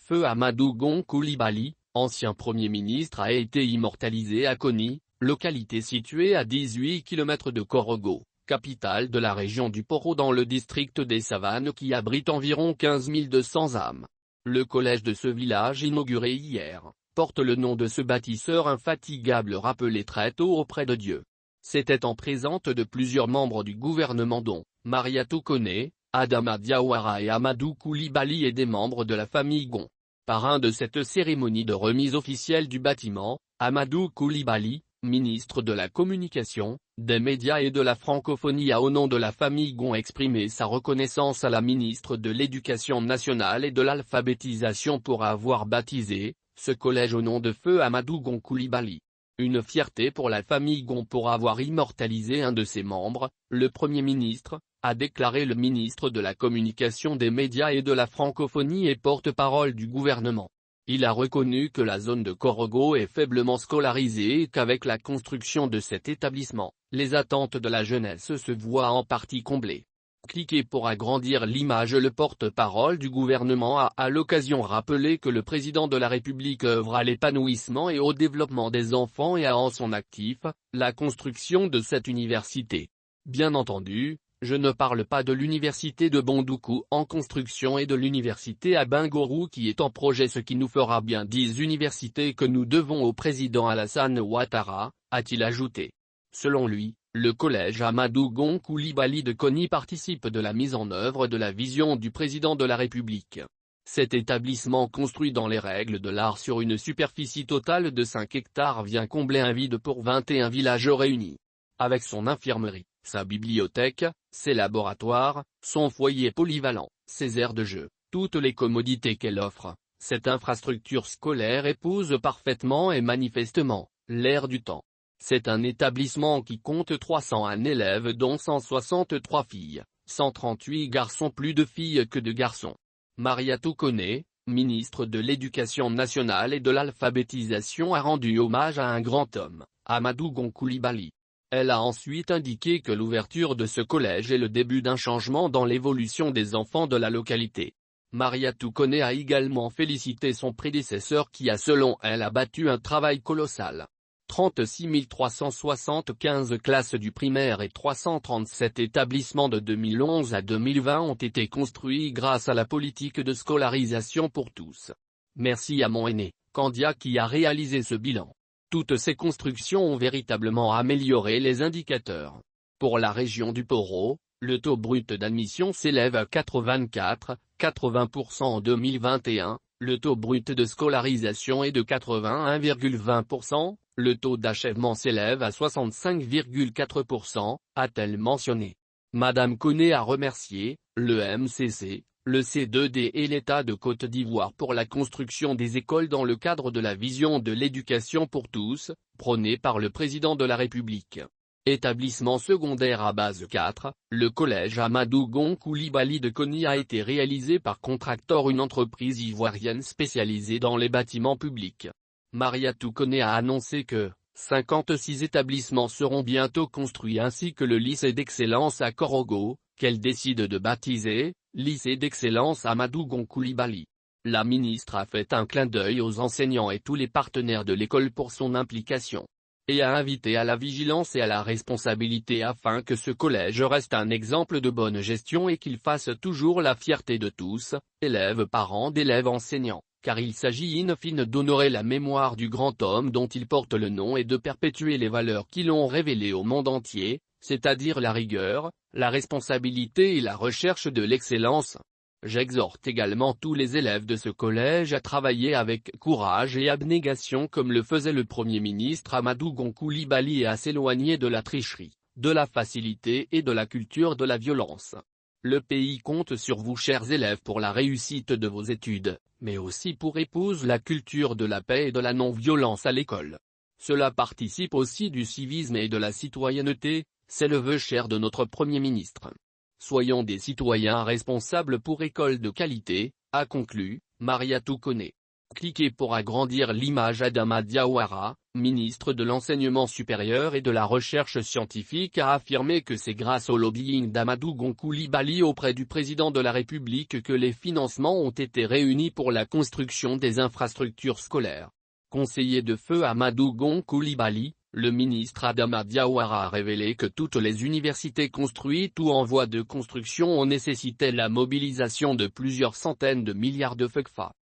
feu Amadou Gon Coulibaly, ancien Premier ministre, a été immortalisé à Koni, localité située à 18 km de Korogo, capitale de la région du Poro dans le district des Savanes qui abrite environ 15 200 âmes. Le collège de ce village inauguré hier, porte le nom de ce bâtisseur infatigable rappelé très tôt auprès de Dieu. C'était en présence de plusieurs membres du gouvernement dont Mariatou Koné, Adama Diawara et Amadou Coulibaly et des membres de la famille Gon. Parrain de cette cérémonie de remise officielle du bâtiment, Amadou Coulibaly, ministre de la Communication, des Médias et de la Francophonie, a au nom de la famille Gon exprimé sa reconnaissance à la ministre de l'Éducation nationale et de l'alphabétisation pour avoir baptisé ce collège au nom de feu Amadou Gon Coulibaly. Une fierté pour la famille Gon pour avoir immortalisé un de ses membres, le Premier ministre, a déclaré le ministre de la Communication, des Médias et de la Francophonie et porte-parole du gouvernement. Il a reconnu que la zone de Korogo est faiblement scolarisée et qu'avec la construction de cet établissement, les attentes de la jeunesse se voient en partie comblées. Cliquez pour agrandir l'image. Le porte-parole du gouvernement a à l'occasion rappelé que le président de la République œuvre à l'épanouissement et au développement des enfants et a en son actif la construction de cette université. Bien entendu, je ne parle pas de l'université de Bondoukou en construction et de l'université à Bingourou qui est en projet, ce qui nous fera bien 10 universités que nous devons au président Alassane Ouattara, a-t-il ajouté. Selon lui, le collège Amadou Gon Coulibaly de Koni participe de la mise en œuvre de la vision du président de la République. Cet établissement construit dans les règles de l'art sur une superficie totale de 5 hectares vient combler un vide pour 21 villages réunis. Avec son infirmerie, sa bibliothèque, ses laboratoires, son foyer polyvalent, ses aires de jeu, toutes les commodités qu'elle offre, cette infrastructure scolaire épouse parfaitement et manifestement l'ère du temps. C'est un établissement qui compte 301 élèves dont 163 filles, 138 garçons, plus de filles que de garçons. Mariatou Koné, ministre de l'Éducation nationale et de l'alphabétisation, a rendu hommage à un grand homme, Amadou Gon Coulibaly. Elle a ensuite indiqué que l'ouverture de ce collège est le début d'un changement dans l'évolution des enfants de la localité. Mariatou Koné a également félicité son prédécesseur qui a selon elle abattu un travail colossal. 36 375 classes du primaire et 337 établissements de 2011 à 2020 ont été construits grâce à la politique de scolarisation pour tous. Merci à mon aîné, Kandia, qui a réalisé ce bilan. Toutes ces constructions ont véritablement amélioré les indicateurs. Pour la région du Poro, le taux brut d'admission s'élève à 80% en 2021, le taux brut de scolarisation est de 81,20%, le taux d'achèvement s'élève à 65,4%, a-t-elle mentionné. Madame Koné a remercié le MCC, le C2D et l'État de Côte d'Ivoire pour la construction des écoles dans le cadre de la vision de l'éducation pour tous, prônée par le président de la République. Établissement secondaire à base 4, le collège Amadou Gon Coulibaly de Koni a été réalisé par Contractor, une entreprise ivoirienne spécialisée dans les bâtiments publics. Mariatou Koné a annoncé que 56 établissements seront bientôt construits ainsi que le lycée d'excellence à Korogo, qu'elle décide de baptiser lycée d'excellence Amadou Gon Coulibaly. La ministre a fait un clin d'œil aux enseignants et tous les partenaires de l'école pour son implication, et a invité à la vigilance et à la responsabilité afin que ce collège reste un exemple de bonne gestion et qu'il fasse toujours la fierté de tous, élèves, parents d'élèves, enseignants, car il s'agit in fine d'honorer la mémoire du grand homme dont il porte le nom et de perpétuer les valeurs qui l'ont révélé au monde entier, c'est-à-dire la rigueur, la responsabilité et la recherche de l'excellence. J'exhorte également tous les élèves de ce collège à travailler avec courage et abnégation comme le faisait le Premier ministre Amadou Gon Coulibaly et à s'éloigner de la tricherie, de la facilité et de la culture de la violence. Le pays compte sur vous, chers élèves, pour la réussite de vos études, mais aussi pour épouser la culture de la paix et de la non-violence à l'école. Cela participe aussi du civisme et de la citoyenneté, c'est le vœu cher de notre Premier ministre. Soyons des citoyens responsables pour école de qualité, a conclu Mariatou Koné. Cliquez pour agrandir l'image. Adama Diawara, ministre de l'Enseignement supérieur et de la Recherche scientifique, a affirmé que c'est grâce au lobbying d'Amadou Gon Coulibaly auprès du président de la République que les financements ont été réunis pour la construction des infrastructures scolaires. Conseiller de feu Amadou Gon Coulibaly, le ministre Adama Diawara a révélé que toutes les universités construites ou en voie de construction ont nécessité la mobilisation de plusieurs centaines de milliards de FECFA.